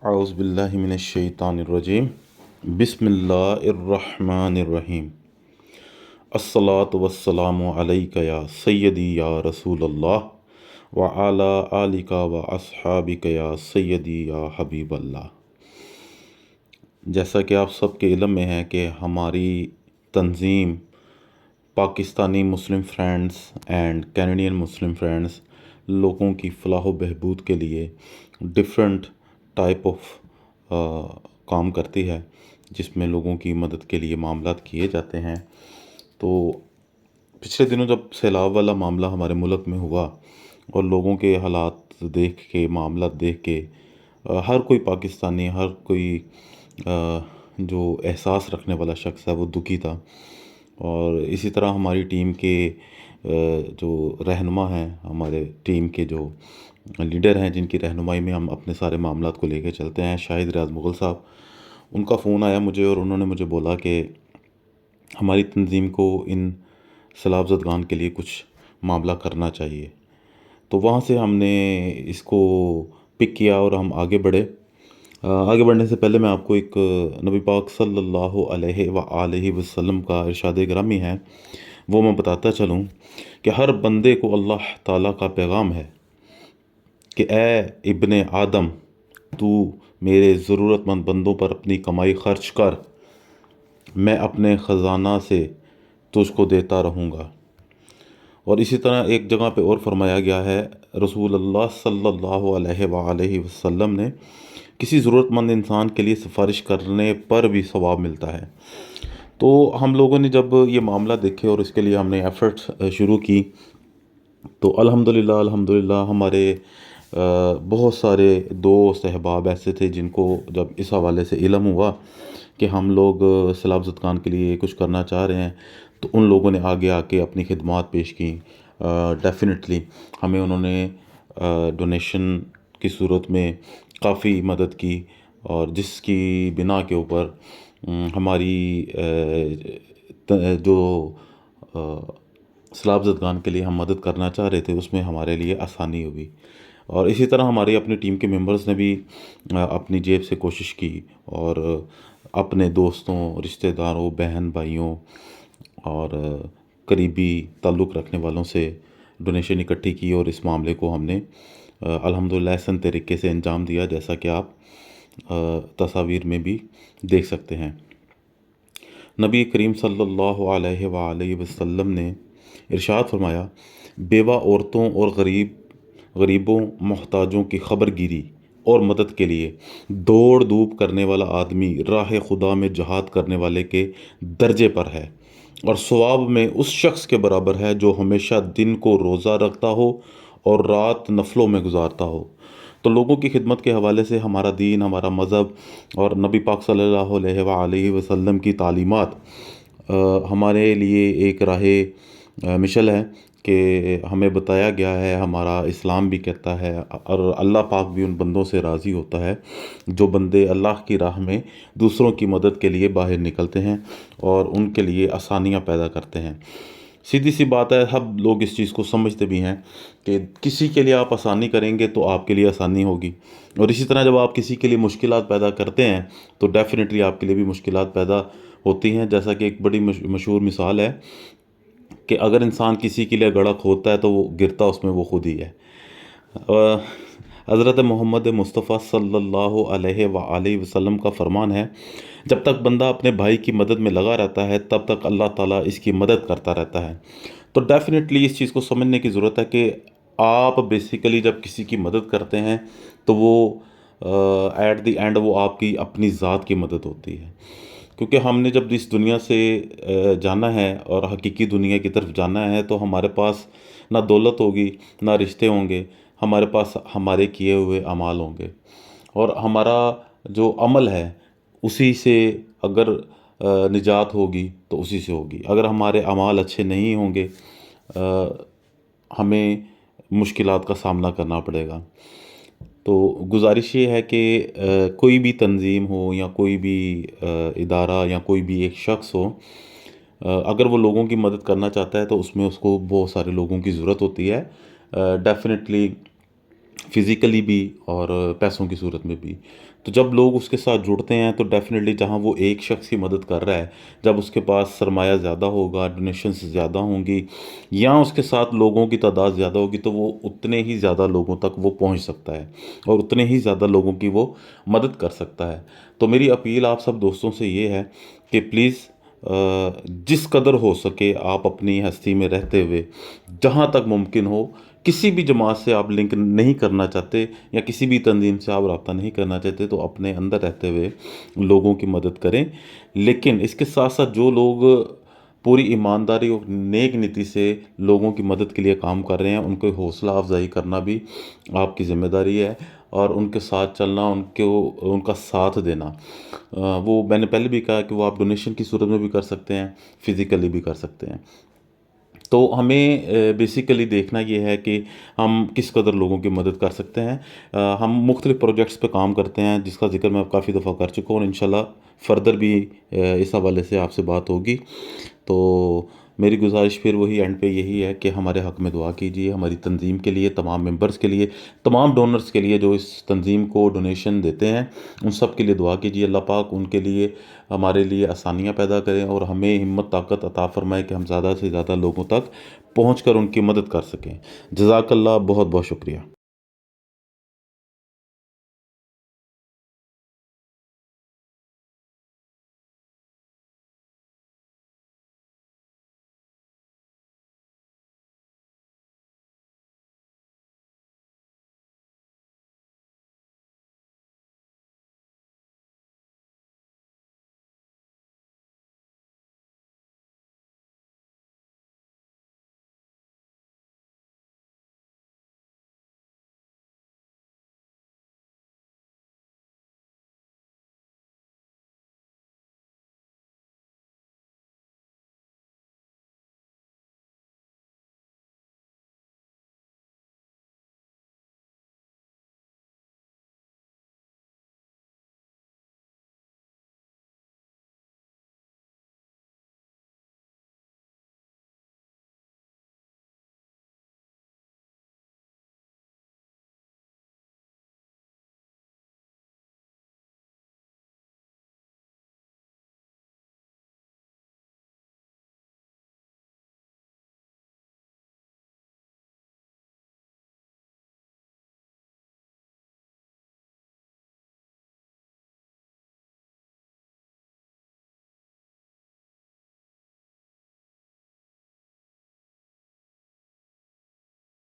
اعوذ باللہ من الشیطان الرجیم بسم اللہ الرحمن الرحیم الصلاۃ والسلام علیک یا سیدی یا رسول اللہ وعلی آلک و اصحابک یا سیدی یا حبیب اللہ۔ جیسا کہ آپ سب کے علم میں ہے کہ ہماری تنظیم Pakistani Muslim friends and Canadian Muslim friends لوگوں کی فلاح و بہبود کے لیے ڈفرینٹ ٹائپ آف کام کرتی ہے، جس میں لوگوں کی مدد کے لیے معاملات کیے جاتے ہیں۔ تو پچھلے دنوں جب سیلاب والا معاملہ ہمارے ملک میں ہوا اور لوگوں کے حالات دیکھ کے، معاملات دیکھ کے ہر کوئی پاکستانی، ہر کوئی جو احساس رکھنے والا شخص ہے وہ دکھی تھا۔ اور اسی طرح ہماری ٹیم کے جو رہنما ہیں، ہمارے ٹیم کے جو لیڈر ہیں جن کی رہنمائی میں ہم اپنے سارے معاملات کو لے کے چلتے ہیں، شاہد ریاض مغل صاحب، ان کا فون آیا مجھے اور انہوں نے مجھے بولا کہ ہماری تنظیم کو ان سیلاب زدگان کے لیے کچھ معاملہ کرنا چاہیے۔ تو وہاں سے ہم نے اس کو پک کیا اور ہم آگے بڑھے۔ آگے بڑھنے سے پہلے میں آپ کو ایک نبی پاک صلی اللہ علیہ وآلہ وسلم کا ارشاد گرامی ہے، وہ میں بتاتا چلوں کہ ہر بندے کو اللہ تعالیٰ کا پیغام ہے کہ اے ابن آدم، تو میرے ضرورت مند بندوں پر اپنی کمائی خرچ کر، میں اپنے خزانہ سے تجھ کو دیتا رہوں گا۔ اور اسی طرح ایک جگہ پہ اور فرمایا گیا ہے، رسول اللہ صلی اللہ علیہ وآلہ وسلم نے کسی ضرورت مند انسان کے لیے سفارش کرنے پر بھی ثواب ملتا ہے۔ تو ہم لوگوں نے جب یہ معاملہ دیکھے اور اس کے لیے ہم نے ایفرٹس شروع کی، تو الحمدللہ ہمارے بہت سارے دوست احباب ایسے تھے جن کو جب اس حوالے سے علم ہوا کہ ہم لوگ سیلاب زدگان کے لیے کچھ کرنا چاہ رہے ہیں، تو ان لوگوں نے آگے آ کے اپنی خدمات پیش کیں۔ ڈیفینیٹلی ہمیں انہوں نے ڈونیشن کی صورت میں کافی مدد کی، اور جس کی بنا کے اوپر ہماری جو سیلاب زدگان کے لیے ہم مدد کرنا چاہ رہے تھے اس میں ہمارے لیے آسانی ہوئی۔ اور اسی طرح ہماری اپنی ٹیم کے ممبرز نے بھی اپنی جیب سے کوشش کی اور اپنے دوستوں، رشتہ داروں، بہن بھائیوں اور قریبی تعلق رکھنے والوں سے ڈونیشن اکٹھی کی، اور اس معاملے کو ہم نے الحمدللہ احسن طریقے سے انجام دیا، جیسا کہ آپ تصاویر میں بھی دیکھ سکتے ہیں۔ نبی کریم صلی اللہ علیہ وآلہ وسلم نے ارشاد فرمایا، بیوہ عورتوں اور غریبوں، محتاجوں کی خبر گیری اور مدد کے لیے دوڑ دھوپ کرنے والا آدمی راہ خدا میں جہاد کرنے والے کے درجے پر ہے، اور ثواب میں اس شخص کے برابر ہے جو ہمیشہ دن کو روزہ رکھتا ہو اور رات نفلوں میں گزارتا ہو۔ تو لوگوں کی خدمت کے حوالے سے ہمارا دین، ہمارا مذہب اور نبی پاک صلی اللہ علیہ وآلہ وسلم کی تعلیمات ہمارے لیے ایک راہ مشل ہے کہ ہمیں بتایا گیا ہے، ہمارا اسلام بھی کہتا ہے، اور اللہ پاک بھی ان بندوں سے راضی ہوتا ہے جو بندے اللہ کی راہ میں دوسروں کی مدد کے لیے باہر نکلتے ہیں اور ان کے لیے آسانیاں پیدا کرتے ہیں۔ سیدھی سی بات ہے، سب لوگ اس چیز کو سمجھتے بھی ہیں کہ کسی کے لیے آپ آسانی کریں گے تو آپ کے لیے آسانی ہوگی، اور اسی طرح جب آپ کسی کے لیے مشکلات پیدا کرتے ہیں تو ڈیفینیٹلی آپ کے لیے بھی مشکلات پیدا ہوتی ہیں۔ جیسا کہ ایک بڑی مشہور مثال ہے کہ اگر انسان کسی کے لیے گڑھا کھودتا ہے تو وہ گرتا اس میں وہ خود ہی ہے۔ حضرت محمد مصطفیٰ صلی اللہ علیہ وآلہ وسلم کا فرمان ہے، جب تک بندہ اپنے بھائی کی مدد میں لگا رہتا ہے تب تک اللہ تعالیٰ اس کی مدد کرتا رہتا ہے۔ تو ڈیفینیٹلی اس چیز کو سمجھنے کی ضرورت ہے کہ آپ بیسیکلی جب کسی کی مدد کرتے ہیں تو وہ ایٹ دی اینڈ وہ آپ کی اپنی ذات کی مدد ہوتی ہے، کیونکہ ہم نے جب اس دنیا سے جانا ہے اور حقیقی دنیا کی طرف جانا ہے تو ہمارے پاس نہ دولت ہوگی، نہ رشتے ہوں گے، ہمارے پاس ہمارے کیے ہوئے اعمال ہوں گے، اور ہمارا جو عمل ہے اسی سے اگر نجات ہوگی تو اسی سے ہوگی۔ اگر ہمارے اعمال اچھے نہیں ہوں گے ہمیں مشکلات کا سامنا کرنا پڑے گا۔ تو گزارش یہ ہے کہ کوئی بھی تنظیم ہو یا کوئی بھی ادارہ یا کوئی بھی ایک شخص ہو، اگر وہ لوگوں کی مدد کرنا چاہتا ہے تو اس میں اس کو بہت سارے لوگوں کی ضرورت ہوتی ہے۔ ڈیفینیٹلی فزیکلی بھی اور پیسوں کی صورت میں بھی. تو جب لوگ اس کے ساتھ جڑتے ہیں تو ڈیفینیٹلی جہاں وہ ایک شخص کی مدد کر رہا ہے، جب اس کے پاس سرمایہ زیادہ ہوگا، ڈونیشنز زیادہ ہوں گی، یا اس کے ساتھ لوگوں کی تعداد زیادہ ہوگی، تو وہ اتنے ہی زیادہ لوگوں تک وہ پہنچ سکتا ہے اور اتنے ہی زیادہ لوگوں کی وہ مدد کر سکتا ہے. تو میری اپیل آپ سب دوستوں سے یہ ہے کہ پلیز جس قدر ہو سکے آپ اپنی ہستی میں رہتے ہوئے جہاں تک ممکن ہو، کسی بھی جماعت سے آپ لنک نہیں کرنا چاہتے یا کسی بھی تنظیم سے آپ رابطہ نہیں کرنا چاہتے، تو اپنے اندر رہتے ہوئے لوگوں کی مدد کریں. لیکن اس کے ساتھ ساتھ جو لوگ پوری ایمانداری اور نیک نیتی سے لوگوں کی مدد کے لیے کام کر رہے ہیں، ان کو حوصلہ افزائی کرنا بھی آپ کی ذمہ داری ہے، اور ان کے ساتھ چلنا، ان کا ساتھ دینا. وہ میں نے پہلے بھی کہا کہ وہ آپ ڈونیشن کی صورت میں بھی کر سکتے ہیں، فزیکلی بھی کر سکتے ہیں. تو ہمیں بیسیکلی دیکھنا یہ ہے کہ ہم کس قدر لوگوں کی مدد کر سکتے ہیں. ہم مختلف پروجیکٹس پہ کام کرتے ہیں جس کا ذکر میں کافی دفعہ کر چکا ہوں، اور انشاءاللہ فردر بھی اس حوالے سے آپ سے بات ہوگی. تو میری گزارش پھر وہی اینڈ پہ یہی ہے کہ ہمارے حق میں دعا کیجیے، ہماری تنظیم کے لیے، تمام ممبرز کے لیے، تمام ڈونرز کے لیے جو اس تنظیم کو ڈونیشن دیتے ہیں، ان سب کے لیے دعا کیجیے. اللہ پاک ان کے لیے، ہمارے لیے آسانیاں پیدا کریں اور ہمیں ہمت طاقت عطا فرمائے کہ ہم زیادہ سے زیادہ لوگوں تک پہنچ کر ان کی مدد کر سکیں. جزاک اللہ، بہت بہت شکریہ.